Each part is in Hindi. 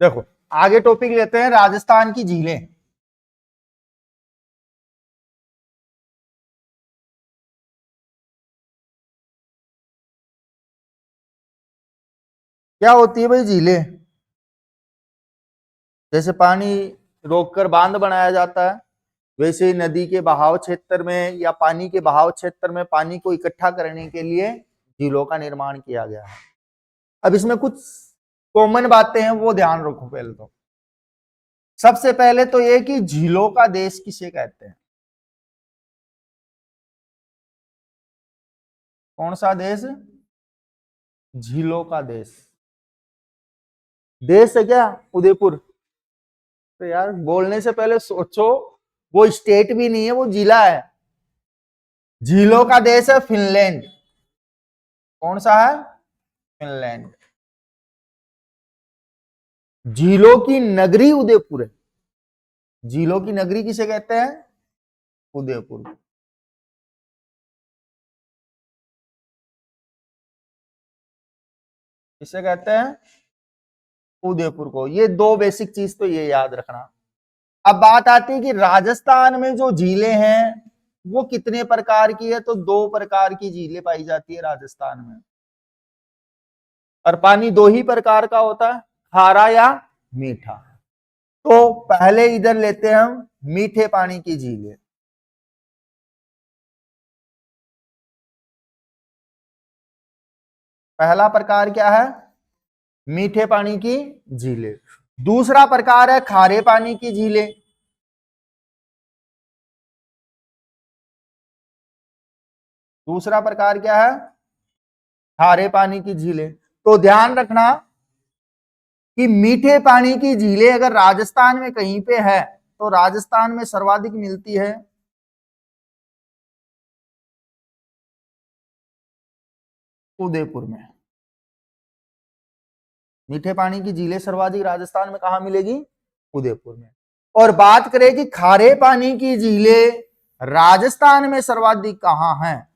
देखो आगे टॉपिक लेते हैं राजस्थान की झीलें। क्या होती है भाई झीलें? जैसे पानी रोककर बांध बनाया जाता है, वैसे ही नदी के बहाव क्षेत्र में या पानी के बहाव क्षेत्र में पानी को इकट्ठा करने के लिए झीलों का निर्माण किया गया है। अब इसमें कुछ कॉमन बातें हैं, वो ध्यान रखो। पहले तो सबसे पहले तो ये कि झीलों का देश किसे कहते हैं? कौन सा देश? झीलों का देश। देश है क्या उदयपुर? तो यार बोलने से पहले सोचो, वो स्टेट भी नहीं है, वो जिला है। झीलों का देश है फिनलैंड। कौन सा है? फिनलैंड। झीलों की नगरी उदयपुर है। झीलों की नगरी किसे कहते हैं? उदयपुर। किसे कहते हैं? उदयपुर को। ये दो बेसिक चीज तो ये याद रखना। अब बात आती है कि राजस्थान में जो झीलें हैं वो कितने प्रकार की है, तो दो प्रकार की झीलें पाई जाती है राजस्थान में। और पानी दो ही प्रकार का होता है, खारा या मीठा। तो पहले इधर लेते हैं हम मीठे पानी की झीलें। पहला प्रकार क्या है? मीठे पानी की झीलें। दूसरा प्रकार है खारे पानी की झीलें। दूसरा प्रकार क्या है? खारे पानी की झीलें। तो ध्यान रखना कि मीठे पानी की झीलें अगर राजस्थान में कहीं पे है तो राजस्थान में सर्वाधिक मिलती है उदयपुर में। मीठे पानी की झीलें सर्वाधिक राजस्थान में कहां मिलेगी? उदयपुर में। और बात करें कि खारे पानी की झीलें राजस्थान में सर्वाधिक कहां हैं,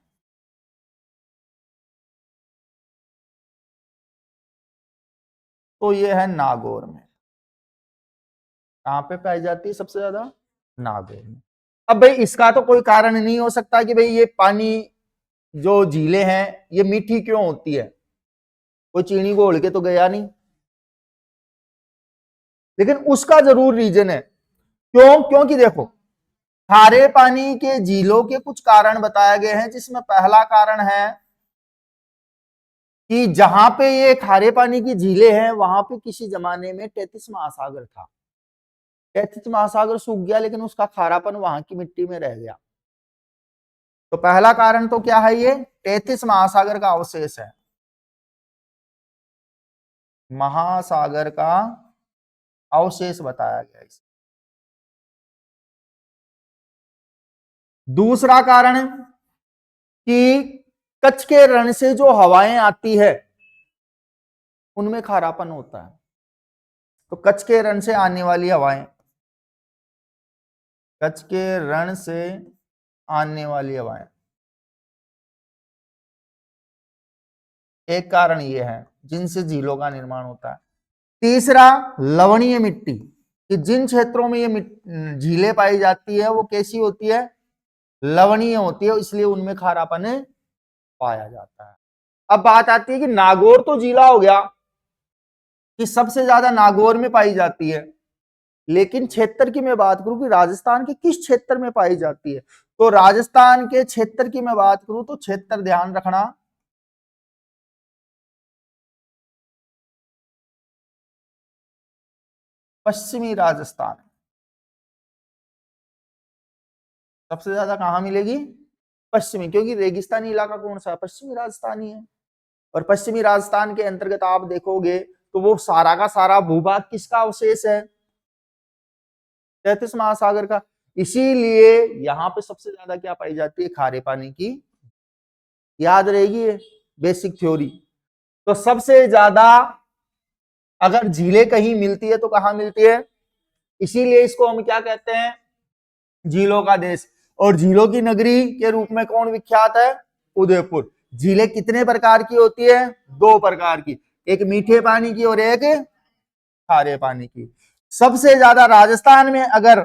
तो यह है नागौर में। कहां पे पाई जाती है सबसे ज्यादा? नागौर में। अब भाई इसका तो कोई कारण नहीं हो सकता कि भाई ये पानी जो झीलें हैं ये मीठी क्यों होती है, कोई चीनी घोल के तो गया नहीं। लेकिन उसका जरूर रीजन है। क्यों? क्योंकि देखो खारे पानी के झीलों के कुछ कारण बताए गए हैं, जिसमें पहला कारण है कि जहां पे ये खारे पानी की झीलें हैं वहां पे किसी जमाने में तैतीस महासागर था। तैतीस महासागर सूख गया लेकिन उसका खारापन वहां की मिट्टी में रह गया। तो पहला कारण तो क्या है? ये तैतीस महासागर का अवशेष है। महासागर का अवशेष बताया गया इसे। दूसरा कारण है कि कच्छ के रण से जो हवाएं आती है उनमें खारापन होता है। तो कच्छ के रण से आने वाली हवाएं, कच्छ के रण से आने वाली हवाएं, एक कारण ये है जिनसे झीलों का निर्माण होता है। तीसरा लवणीय मिट्टी, कि जिन क्षेत्रों में ये झीलें पाई जाती है वो कैसी होती है? लवणीय होती है, इसलिए उनमें खारापन पाया जाता है। अब बात आती है कि नागौर तो जिला हो गया कि सबसे ज्यादा नागौर में पाई जाती है, लेकिन क्षेत्र की मैं बात करूं कि राजस्थान के किस क्षेत्र में पाई जाती है, तो राजस्थान के क्षेत्र की मैं बात करूं तो क्षेत्र ध्यान रखना पश्चिमी राजस्थान। सबसे ज्यादा कहां मिलेगी? पश्चिमी, क्योंकि रेगिस्तानी इलाका कौन सा है? पश्चिमी राजस्थान ही है। और पश्चिमी राजस्थान के अंतर्गत आप देखोगे तो वो सारा का सारा भूभाग किसका अवशेष है? तैतीस महासागर का। इसीलिए यहां पे सबसे ज्यादा क्या पाई जाती है? खारे पानी की। याद रहेगी ये बेसिक थ्योरी। तो सबसे ज्यादा अगर झीलें कहीं मिलती है तो कहां मिलती है? इसीलिए इसको हम क्या कहते हैं? झीलों का देश। और झीलों की नगरी के रूप में कौन विख्यात है? उदयपुर। झीलें कितने प्रकार की होती है? दो प्रकार की, एक मीठे पानी की और एक खारे पानी की। सबसे ज्यादा राजस्थान में अगर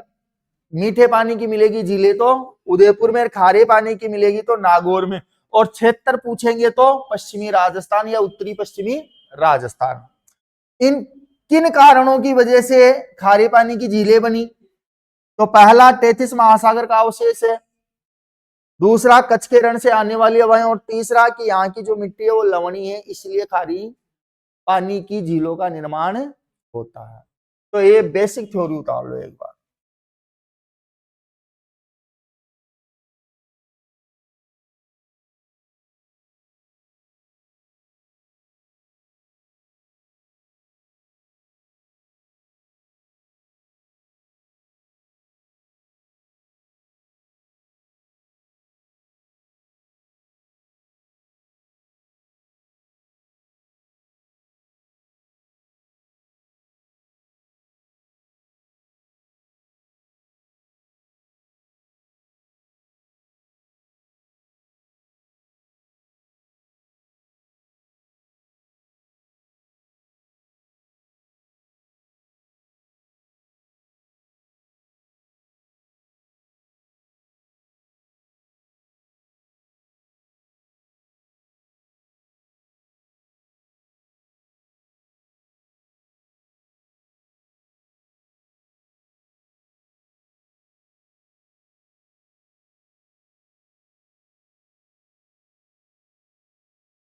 मीठे पानी की मिलेगी झीलें तो उदयपुर में, खारे पानी की मिलेगी तो नागौर में, और क्षेत्र पूछेंगे तो पश्चिमी राजस्थान या उत्तरी पश्चिमी राजस्थान। इन किन कारणों की वजह से खारे पानी की झीलें बनी? तो पहला टेथिस महासागर का अवशेष है, दूसरा कच्छ के रण से आने वाली हवाएं, और तीसरा कि यहाँ की जो मिट्टी है वो लवणीय है, इसलिए खारी पानी की झीलों का निर्माण होता है। तो ये बेसिक थ्योरी उतार लो एक बार।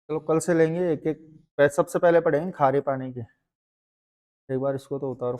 चलो कल से लेंगे एक एक, सबसे पहले पढ़ेंगे खारे पानी के। एक बार इसको तो उतारो।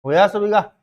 होया सभी का?